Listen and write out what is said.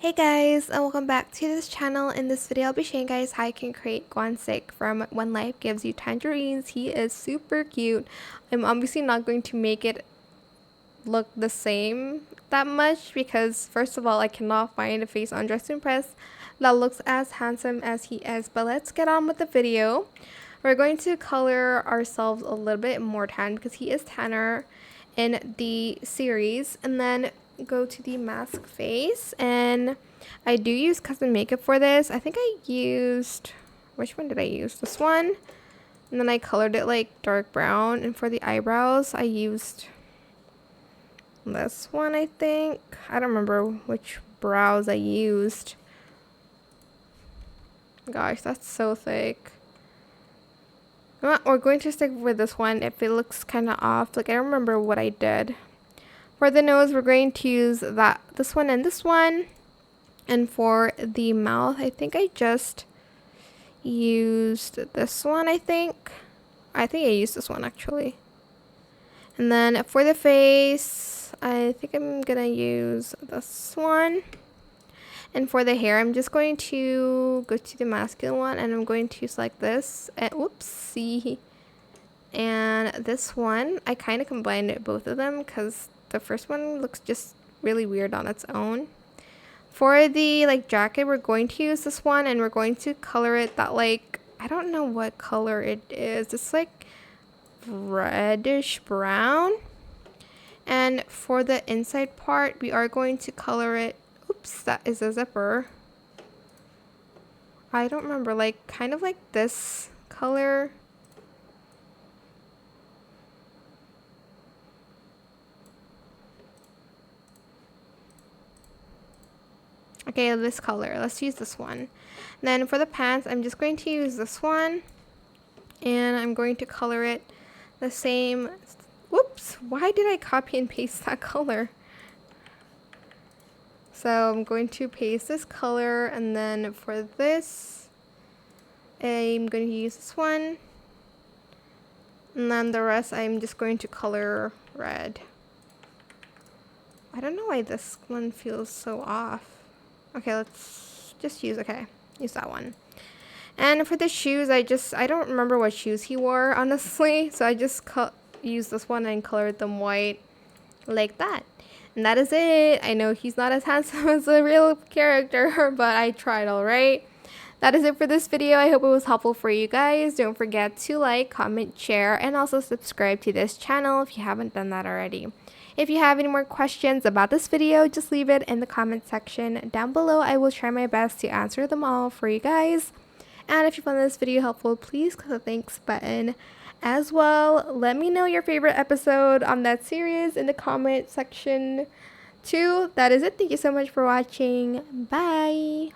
Hey guys, and welcome back to this channel. In this video, I'll be showing you guys how you can create Gwan Sik from When Life Gives You Tangerines. He is super cute. I'm obviously not going to make it look the same that much because first of all, I cannot find a face on Dress to Impress that looks as handsome as he is. But let's get on with the video. We're going to color ourselves a little bit more tan because he is tanner in the series, and then go to the mask face, and I do use custom makeup for this. I think I used, which one did I use? This one, and then I colored it like dark brown, and for the eyebrows I used this one. I think I don't remember which brows I used. Gosh, that's so thick. We're going to stick with this one if it looks kind of off. Like, I don't remember what I did. For the nose, we're going to use this one and this one. And for the mouth, I think I just used this one, I think I used this one actually. And then for the face, I think I'm gonna use this one. And for the hair, I'm just going to go to the masculine one, and I'm going to select this. And whoopsie. And this one, I kind of combined both of them because the first one looks just really weird on its own. For the jacket, we're going to use this one, and we're going to color it that I don't know what color it is. It's like reddish brown. And for the inside part, we are going to color it. Oops, that is a zipper. I don't remember, kind of like this color. Okay, this color. Let's use this one. Then for the pants, I'm just going to use this one, and I'm going to color it the same. Whoops, why did I copy and paste that color? So I'm going to paste this color, and then for this, I'm going to use this one. And then the rest, I'm just going to color red. I don't know why this one feels so off. Okay, let's just use that one. And for the shoes, I don't remember what shoes he wore, honestly. So I just used this one and colored them white like that. And that is it. I know he's not as handsome as the real character, but I tried, alright? That is it for this video. I hope it was helpful for you guys. Don't forget to like, comment, share, and also subscribe to this channel if you haven't done that already. If you have any more questions about this video, just leave it in the comment section down below. I will try my best to answer them all for you guys. And if you found this video helpful, please click the thanks button as well. Let me know your favorite episode on that series in the comment section too. That is it. Thank you so much for watching. Bye.